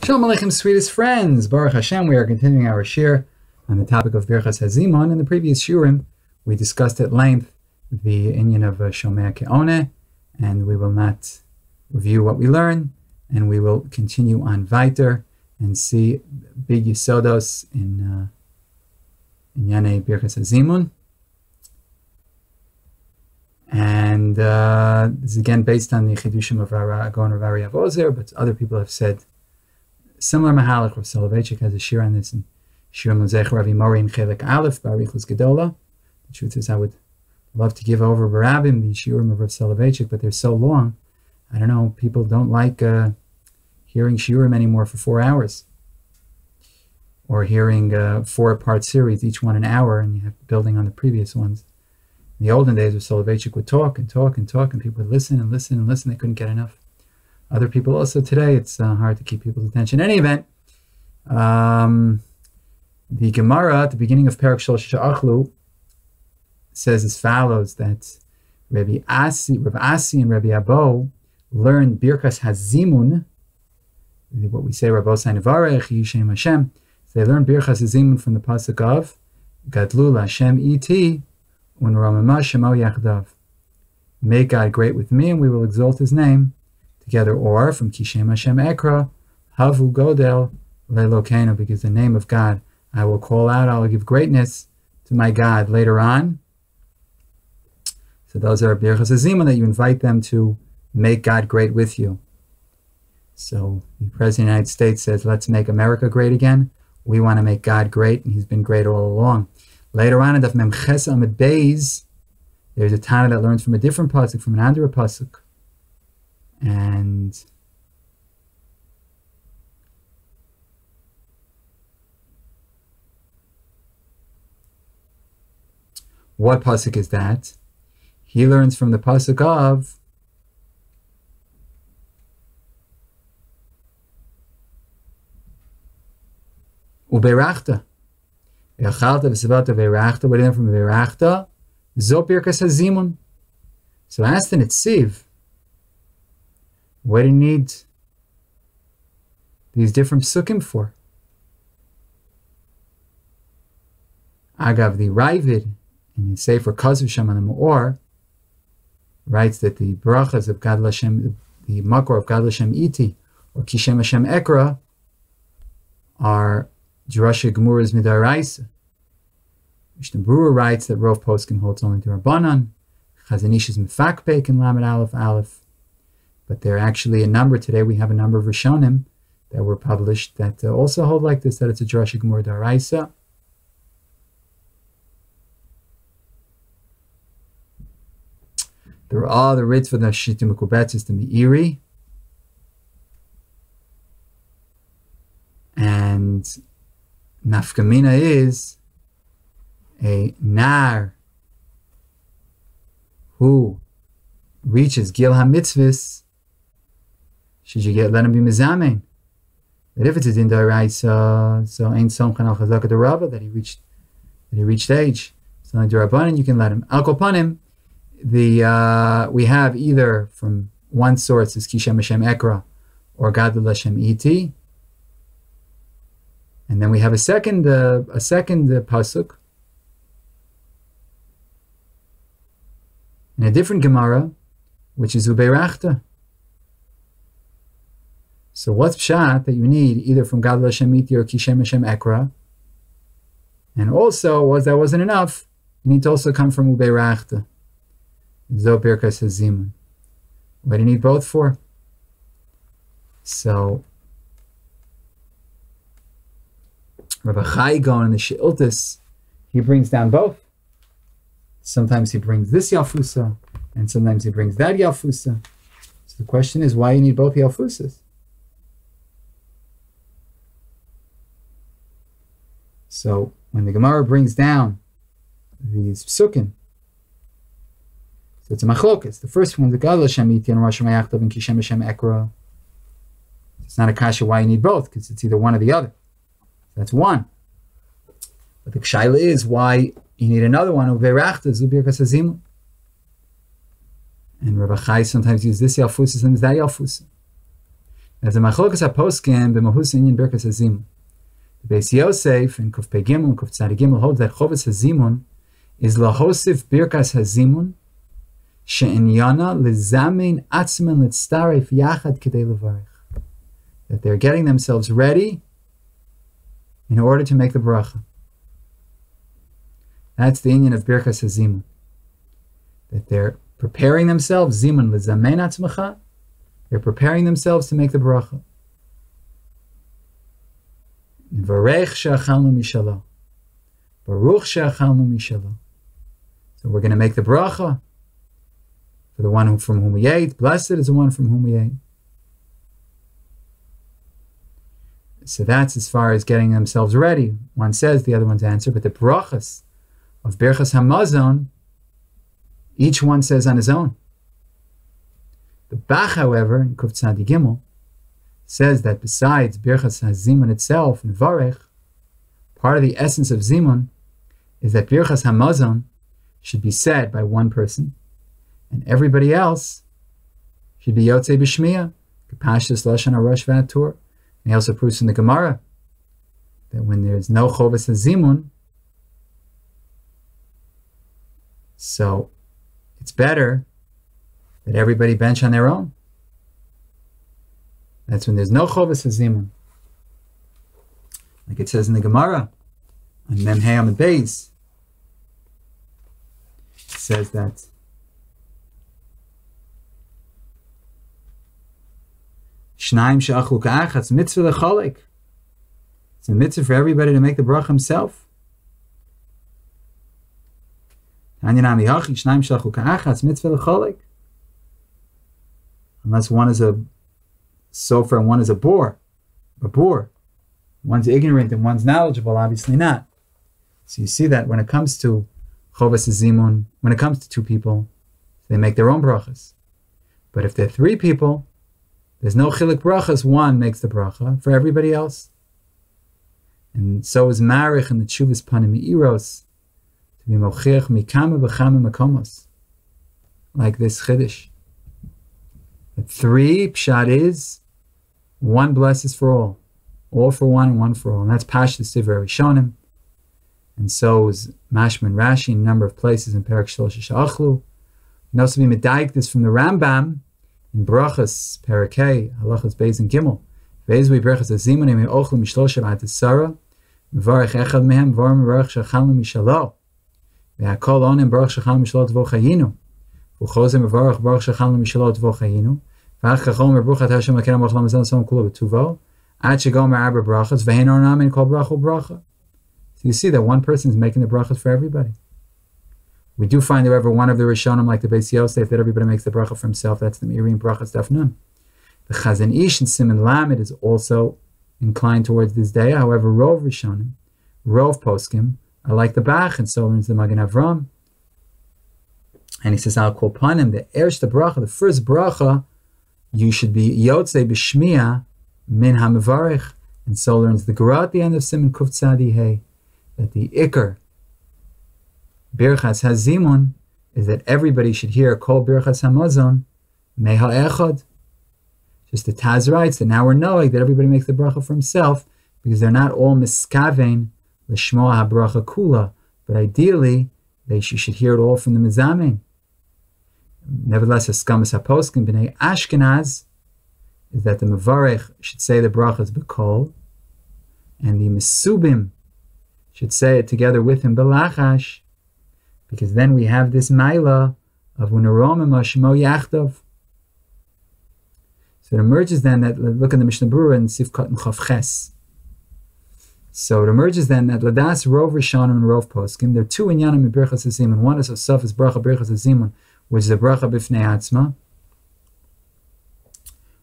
Shalom Aleichem, sweetest friends. Baruch Hashem, we are continuing our shir on the topic of Birkas Zimmun. In the previous shiurim, we discussed at length the inyan of Shomea Ke'oneh, and we will not review what we learn, and we will continue on weiter and see big yisodos in Yanei Birkas Zimmun. And this is again based on the chidushim of Gaon Rav Ari Ozer, but other people have said similar mahalach. Rav Soloveitchik has a shir on this in Shirim L'Zecher Ravi Mori in Chelik Aleph, Barichus Gedola. The truth is, I would love to give over Barabim, the shiurim of Rav Soloveitchik, but they're so long. I don't know, people don't like hearing shiurim anymore for 4 hours. Or hearing 4-part series, each one an hour, and you have building on the previous ones. In the olden days, Rav Soloveitchik would talk and talk and talk, and people would listen and listen and listen. They couldn't get enough. Other people also today, it's hard to keep people's attention. In any event, the Gemara at the beginning of Perek Shlosh Sha'achlu says as follows, that Rav Asi and Rabbi Abo learned Birkas HaZimun, what we say, Rabbi Osai Nevarech, Yishem Hashem. So they learned Birkas HaZimun from the pasuk of Gadlu Hashem Iti Unramama Shemo Yachdav. Make God great with me, and we will exalt His name together. Or from Kishem Hashem Ekra Havu Godel Lelokeinu, because the name of God I will call out, I will give greatness to my God later on. So those are Birkas HaZimun that you invite them to make God great with you. So the President of the United States says, let's make America great again. We want to make God great, and He's been great all along. Later on in Daf Mem Ches Amud Beis, there's a Tana that learns from a different pasuk, from an Andra pasuk. And what pasuk is that? He learns from the pasuk of Uberachta. Yachalta v'savata ve'rachta. What do you learn from ve'rachta? Zo Birkas HaZimun. So ask the Netziv, what do you need these different psukim for? Agav, the Ravid, in his Sefer Kazu Sham on the Me'or, writes that the brachas of Gad Lashem, the makor of Gad Lashem Iti, or Kishem Hashem Ekra, are Drasha Gemuras Midaraisa. Mishnah Berurah writes that Rov Poskim holds only to Rabbanan. Chazanish is Mefakpek in Lamed Aleph Aleph. But there are actually a number, today we have a number of Rishonim that were published that also hold like this, that it's a Drasha Gemur Daraisa. There are all the Ritz for the Shittim Mekubetzis, the Meiri. And Nafkamina is a Nar who reaches Gil HaMitzvahs. Should you let him be Mizamein? That if it's a Din D'Oraisa, so Ein Somchan Al Chazaka D'Rabba, that he reached age. So like D'Rabbanan, you can let him. Al Kopanim, we have either from one source is Kishem Hashem Ekra or Gadol Hashem Iti. And then we have a second pasuk in a different Gemara, which is Ubeirachta. So what's pshat that you need either from Gadol Hashem Iti or Kishem Hashem Ekra? And also, that wasn't enough, you need to also come from Ubeirachta. Zo Birkas HaZimun. What do you need both for? So Rabbi Chai Gaon in the She'iltis, he brings down both. Sometimes he brings this Yalfusa, and sometimes he brings that Yalfusa. So the question is, why you need both Yalfusas? So when the Gemara brings down these psukim, so it's a machlokas. The first one, the Gadol Hashem Iti and Rosh Hashanah and Kishem Hashem Ekra. It's not a kasha why you need both, because it's either one or the other. That's one. But the kshaila is why you need another one. Uverachta zu Birkas HaZimun. And Rabbi Chai sometimes uses this Yalfusa, sometimes that Yalfusa. As a machlokas haposkim b'mahus inyan Birkas Zimun. The Beis Yosef in Kuf Pei Gimel and Kuf Tzadi Gimel holds that Chovas Zimun is lahosif Birkas Zimun she'inyana lizamein atzman litztaref yachad kedei levarich. That they're getting themselves ready in order to make the bracha. That's the inyan of Birkas Zimun. That they're preparing themselves, Zimun lizamein atzmacha, they're preparing themselves to make the bracha. Varech she'achalnu mishalo. Baruch she'achalnu mishalo. So we're going to make the bracha for the one from whom we ate. Blessed is the one from whom we ate. So that's as far as getting themselves ready. One says, the other one's answer. But the brachas of Birkas Hamazon, each one says on his own. The Bach, however, in Kuf Tzadi Gimel, says that besides Birkas HaZimun itself and Varech, part of the essence of Zimun is that Birkas Hamazon should be said by one person, and everybody else should be Yotzei B'Shmiya, Kapashtas Lashon HaRosh V'Atur. And he also proves from the Gemara that when there's no Chovas HaZimun, so it's better that everybody bench on their own. That's when there's no Chovas HaZimun. Like it says in the Gemara, on Mem Hey Amud Beis, it says that Shnaim she'achlu ka'achatz mitzvah lecholek. It's a mitzvah for everybody to make the bracha himself. Tanyanami hachi shnaim she'achlu ka'achatz mitzvah lecholek. Unless one is a sofer and one is a boor. One's ignorant and one's knowledgeable, obviously not. So you see that when it comes to Chovas Zimun, when it comes to two people, they make their own brachas. But if they're three people, there's no chilik brachas, one makes the bracha for everybody else. And so is Marich in the Tshuvas Panim Meiros to be mochiach mikama v'chama makomos. Like this Chiddush. The three pshat is one blesses for all for one and one for all. And that's Pashtus Divrei Rishonim. And so is Mashma and Rashi in a number of places in Perek Shlosh Sha'achlu. And also be medayik this from the Rambam in Brachas, Perek Halachas Beis and Gimel. Ve'ezui Birkas HaZimun emi ochlu mishlosh v'at Sarah mevarech echad mehem v'or mevarech shachalnu mishalo ve'akol onim baruch shachalnu mishalo t'vo chayinu v'chozem mevarech baruch shachalnu mishalo t'vo chayinu v'ach chachol merbruchat Hashem akeram baruch lamazal som kula b'tuvo ad shegol me'arba brachas v'hein ornamin kol bracha bracha. So you see that one person is making the brachas for everybody. We do find, however, one of the Rishonim, like the Beis Yosef, that everybody makes the bracha for himself. That's the Mirim Brachas Daf Nun. The Chazon Ish and Siman Lamed is also inclined towards this day. However, Rov Rishonim, Rov Poskim, are like the Bach, and so learns the Magen Avram. And he says, I'll call upon him, the Ersh bracha, the first bracha, you should be Yotzei B'Shmiya Min HaMevarech. And so learns the Gemara at the end of Siman Kuf Tzadi Hey, that the Iker, Birkas HaZimun, is that everybody should hear Kol Birkas HaMazon Meha Echad. Just the Taz writes that now we're knowing that everybody makes the bracha for himself because they're not all miskavein l'shmoa habracha kula, but ideally you should hear it all from the mizamein. Nevertheless, Haskamas HaPoskim b'nei Ashkenaz is that the Mevarech should say the brachas b'kol, and the Mesubim should say it together with him b'lachash, because then we have this maila of uneromim hashmo yachtov. So it emerges then that, look at the Mishnah Berurah in Sifkat and Chav Ches. So it emerges then that Ladas Rov Rishonim and Rov Poskim, there are two inyanim in Birkas HaZimun. One is Osaf is bracha Birkas HaZimun, which is a bracha b'fnei atzma,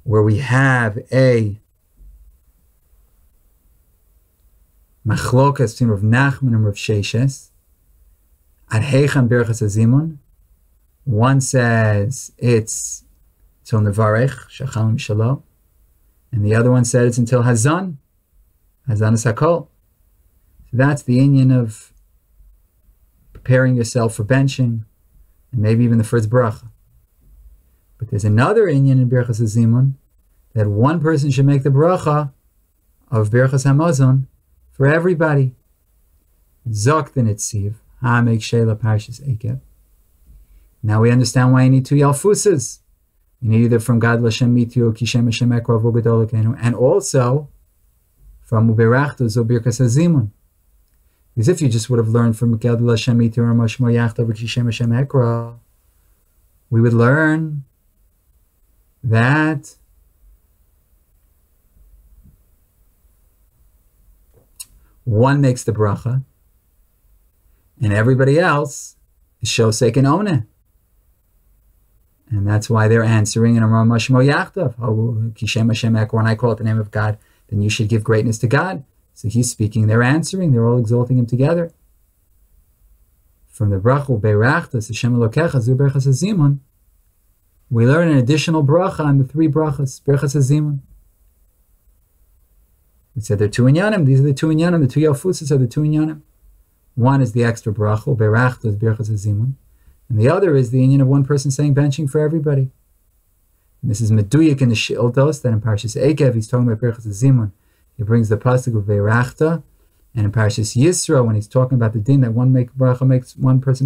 where we have a machlokas between Rav Nachman and Rav Sheshes. Ad Heichan Birkas HaZimun. One says it's till Nevarech, Shachalnu Mishalo. And the other one said it's until Hazan. Hazan is Hakol. So that's the inyan of preparing yourself for benching, and maybe even the first bracha. But there's another inyan in Birkas HaZimun that one person should make the bracha of Birkas Hamazon for everybody. Zok the Nitziv, Ha'amek Sheila Parshas Ekev. Now we understand why you need two Yalfusas. You need either from Gad Lashem Mityu, Kishem Hashem Ekro Avogadol Ekeinu, and also from Uberachtu Zo Birkas Zimun. Because if you just would have learned from Gad Lashem Mityu or Mashmo Yachta Kishem Hashem Ekro, we would learn that one makes the bracha, and everybody else is Shosek and Oneh. And that's why they're answering in Amar Mashmo Yachtav. Kishem Hashem Ekor, when I call it the name of God, then you should give greatness to God. So he's speaking, they're answering, they're all exalting him together. From the bracha Beirachtas Hashem Elokecha Zu Birkas Zimmun, we learn an additional bracha on the three brachas, Birkas Zimmun. We said there are two inyanim. These are the two inyanim. The two Yalfusas are the two inyanim. One is the extra bracha, Beirachtas Birkas Zimun. And the other is the union of one person saying benching for everybody. And this is Meduyik in the Shiltos, that in Parshas Ekev, he's talking about Birkas Zimun. He brings the pasuk of Beirachta, and in Parshas Yisro, when he's talking about the din that one person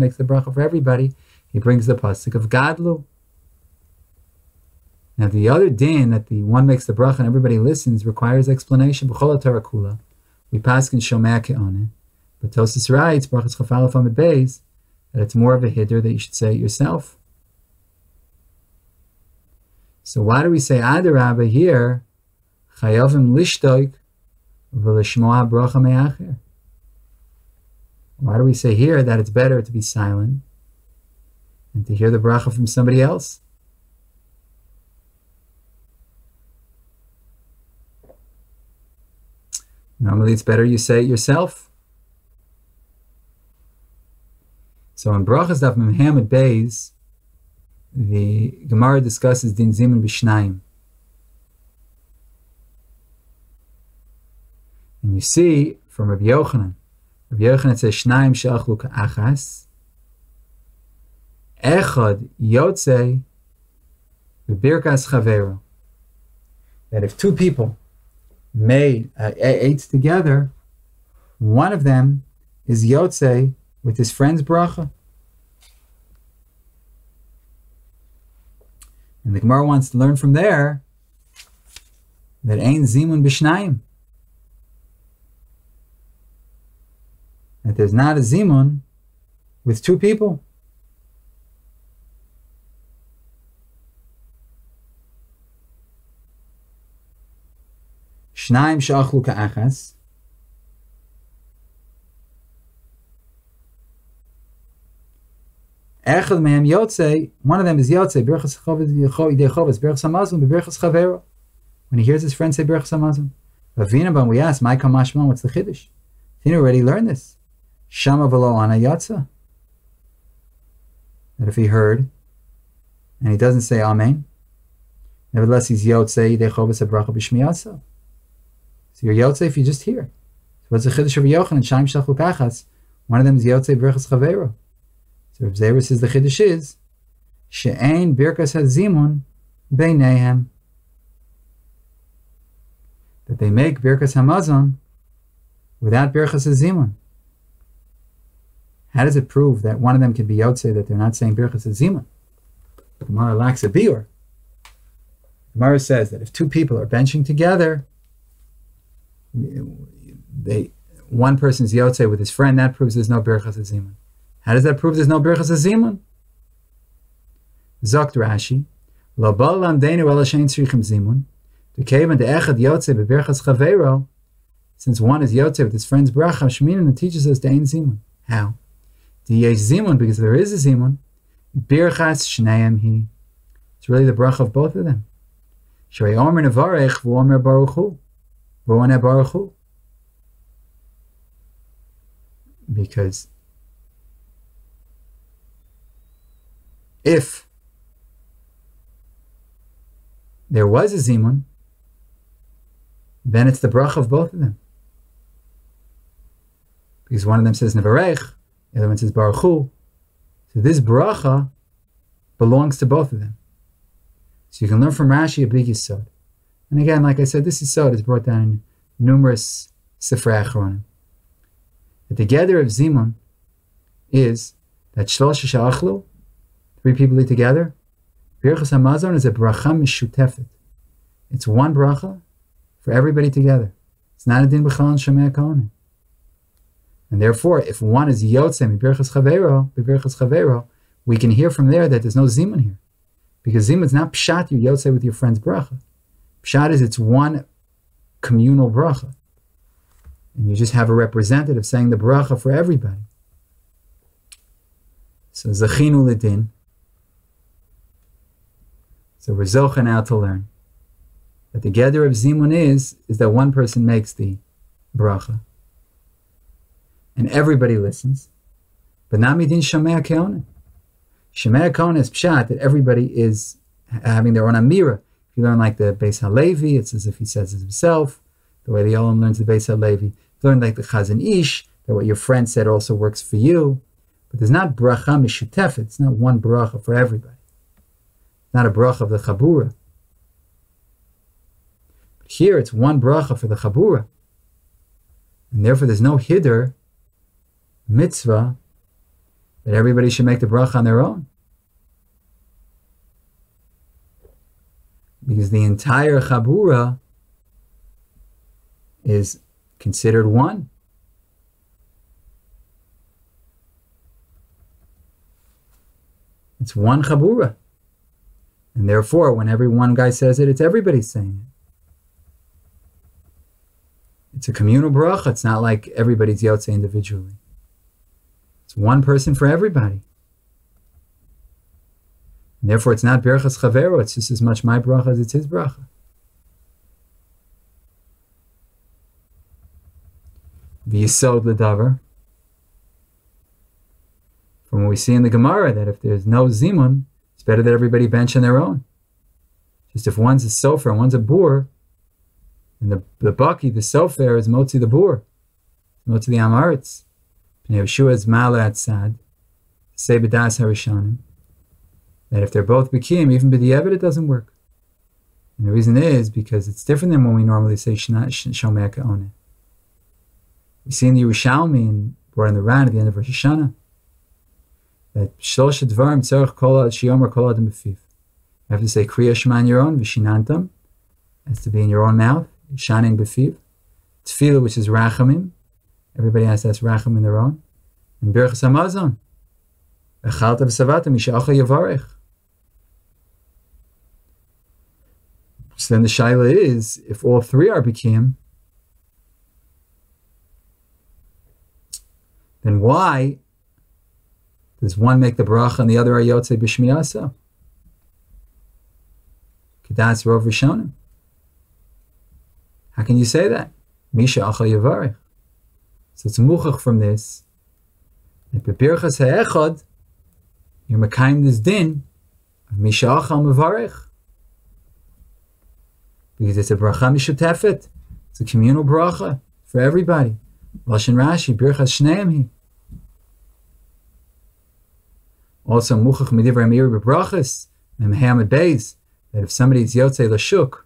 makes the bracha for everybody, he brings the pasuk of Gadlu. Now the other din that the one makes the bracha and everybody listens requires explanation. B'chol Torah kula, we pass in Shomea Ke'oneh, but Tosas writes Brachas Chafalef Amid Beis that it's more of a hiddur that you should say it yourself. So why do we say Adarabba here? Chayavim lishtoik v'lishmoa bracha me'acher. Why do we say here that it's better to be silent and to hear the bracha from somebody else? Normally it's better you say it yourself. So in Brachas Daf Memhamid Beis, the Gemara discusses Din Zimmun B'Shnayim. And you see from Rabbi Yochanan says Shnayim she'achlu ka'achas, Echad yotzei b'birkas chavero. That if two people ate together, one of them is yotzei with his friend's bracha. And the Gemara wants to learn from there that ein zimun b'shnayim, that there's not a zimun with two people. Shnayim she'achlu ka'achas, Echad mehem yotzei, one of them is yotzei, Birkas Hamazon, Birkas Chavero. When he hears his friend say Birkas Hamazon, Vavinabam, we ask, my kamashman, what's the chiddush? He already learned this. Shama v'lo ana yatsa. That if he heard, and he doesn't say Amen, nevertheless he's yotzei, Yidei bracha b'shmiyasa. So you're yotzei if you just hear. So what's the chiddush of Yochanan, Shaim shachlu kachas? One of them is yotzei, Birkas Chavero. So Reb Zera says the chiddush is she'ein birkas hazimun beinehem, that they make birkas hamazon without birkas hazimun. How does it prove that one of them can be yotzei that they're not saying birkas hazimun? The Gemara lacks a biur. The Gemara says that if two people are benching together, one person's yotzei with his friend, that proves there's no birkas hazimun. How does that prove there's no Birkas Zimun? Zokt Rashi, Lo bal lamdeinu ela shein tzrichim zimun, to kevan de echad yotzei bebirchas chavero, since one is yotzei with his friend's bracha, Sheminan, and teaches us to ein zimun. How? The yesh zimun, because there is a zimun, birchas shneim hi. It's really the bracha of both of them. Shrei omer nevarech v'omer baruch hu, v'oneh baruch hu. Because if there was a zimun, then it's the bracha of both of them. Because one of them says nevarech, the other one says baruch hu. So this bracha belongs to both of them. So you can learn from Rashi a big yisod, And again, like I said, this is is brought down in numerous Sifrei Achronim. That the gather of Zimmun is that Shlosh Sha'achlu, 3 people eat together. Birkas Hamazon is a bracha mishutefet. It's one bracha for everybody together. It's not a din b'chal and shomei kohanim. And therefore, if one is yotzei birkas chaveiro, we can hear from there that there's no zimun here, because zimun is not pshat you yotzei with your friend's bracha. Pshat is it's one communal bracha, and you just have a representative saying the bracha for everybody. So zachinu l'din. So we're zocha now to learn that the gather of Zimun is that one person makes the bracha, and everybody listens, but not midin Shomei Keonen. Shomei Keonen is pshat that everybody is having their own amira. If you learn like the Beis HaLevi, it's as if he says it himself. The way the Olam learns the Beis HaLevi. If you learn like the Chazon Ish, that what your friend said also works for you. But there's not bracha mishutefet. It's not one bracha for everybody. It's not a bracha of the chabura. But here it's one bracha for the chabura. And therefore there's no hider mitzvah that everybody should make the bracha on their own. Because the entire chabura is considered one. It's one chabura. And therefore, whenever one guy says it, it's everybody saying it. It's a communal bracha. It's not like everybody's yotzei individually. It's one person for everybody. And therefore, it's not Birkas Chavero. It's just as much my bracha as it's his bracha. V'yisod l'davar. From what we see in the Gemara, that if there's no Zimun, it's better that everybody bench on their own. Just if one's a sofer and one's a boor, and the baki, the sofer, is motzi the boor, motzi the amaretz. Pnei Yeshua is mala atzad, say b'das harishanim, that if they're both b'kiyim, even b'di'evet, it doesn't work. And the reason is because it's different than when we normally say shomei ke'oneh. We see in the Yerushalmi and brought in the Ran at the end of Rosh Hashanah, that shlosh dvarim tzarich kol shiyomer kol adam b'fiv. You have to say kriya shema on your own, v'shinantam, has to be in your own mouth, shaning b'fiv. Tefillah, which is rachamim, everybody has to ask racham in their own. And Birkas Hamazon, echalta v'savata misha'achal yavarech. So then the shaila is, if all 3 are b'kiyim, then why does one make the bracha and the other are yotzei b'shmiyasa? Kedas rov rishonim. How can you say that? Misha achal yavarech. So it's muchach from this that b'birchas ha'echad you're mekayim this din of Misha achal mevarech, because it's a bracha mishutefet. It's a communal bracha for everybody. Lashon Rashi, birchas shneim hi. Also, muchach medivrei amir b'brachas, memheamid beis, that if somebody is yotzei l'shuk,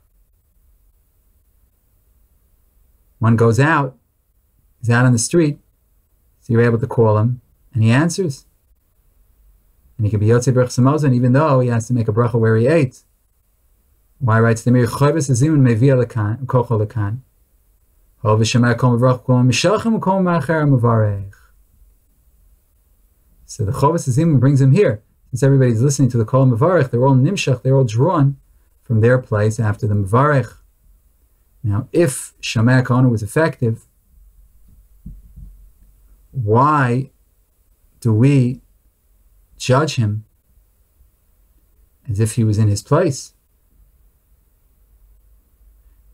one goes out, he's out on the street, so you're able to call him, and he answers. And he can be yotzei birchas hamazon, even though he has to make a bracha where he ate. Why writes the Mir Chayvus Zimmun mevia lekan kochol lekan. Hol v'shemay kol mevarach kol mishachem kol ma'acher mevarech. So the Chovas Zimmun brings him here. Since everybody's listening to the Kol Mevarech, they're all nimshach, they're all drawn from their place after the Mevarech. Now, if Shomei Kohanim was effective, why do we judge him as if he was in his place?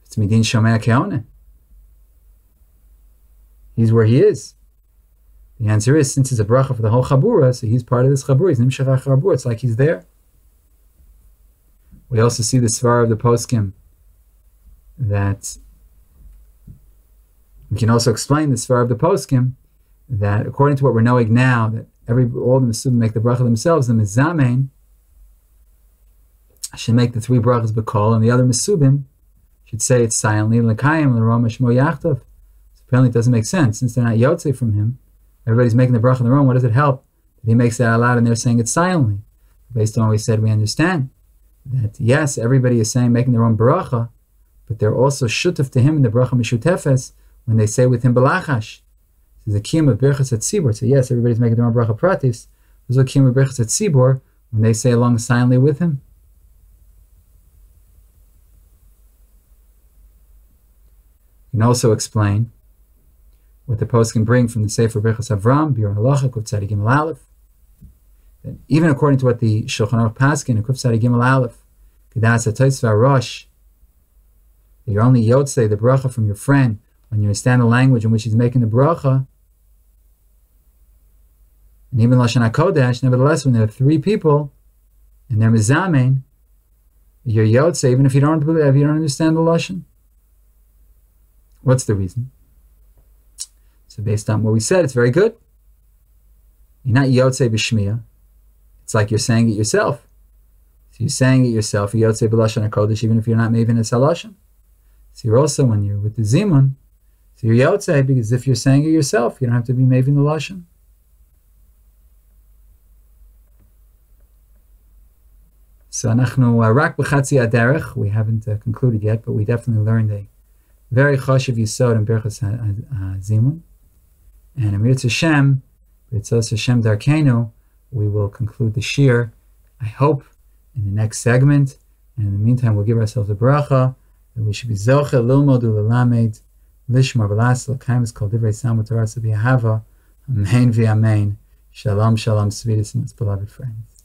It's Midin Shomei Kohanim. He's where he is. The answer is, since it's a bracha for the whole chabura, so he's part of this chabura. He's nimshach chabura. It's like he's there. We also see the svar of the poskim that we can also explain the svar of the poskim that according to what we're knowing now, that all the mesubim make the bracha themselves. The mezamein should make the 3 brachas b'kol, and the other mesubim should say it silently. L'kayim l'roma shmo yachtov. So apparently it doesn't make sense. Since they're not yotze from him, everybody's making the bracha on their own. What does it help that he makes that out loud and they're saying it silently? Based on what we said, we understand that yes, everybody is saying making their own bracha, but they're also shutuf to him in the bracha mishutefes when they say with him balachash. So the kiyum of Birkas at Tzibor. So yes, everybody's making their own bracha pratis. There's a kiyum of Birkas at Tzibor when they say along silently with him. You can also explain what the post can bring from the Sefer Birkas Avram, Biur Halacha, Kuf Tzadi Gimel Aleph. That even according to what the Shulchan Aruch Paskin in Kuf Tzadi Gimel Aleph, Kedas HaTois VaRosh, that you're only Yotzei, the bracha from your friend, when you understand the language in which he's making the bracha. And even Lashon HaKodesh, nevertheless, when there are three people, and they're Mizamein, you're Yotzei, even if you don't understand the Lashon. What's the reason? So based on what we said, it's very good. You're not Yotzei B'Shmiya. It's like you're saying it yourself. So you're saying it yourself, you're Yotzei B'Lashon HaKodesh, even if you're not Mevin Es HaLashon. So you're also, when you're with the Zimmun, so you're Yotzei, because if you're saying it yourself, you don't have to be Mevin the Lashon. So Anachnu Rak B'Chatzi Aderech, we haven't concluded yet, but we definitely learned a very chashuv yisod in Birkas Zimmun. And Amir Tzashem, B'Tzos Hashem Darkenu, we will conclude the shir, I hope, in the next segment. And in the meantime, we'll give ourselves a bracha that we should be zoche lilmod ulelamed lishmar v'las l'kaim is called divrei samut torah b'ahava. Amen v'amen. Shalom, shalom, sweetest and most beloved friends.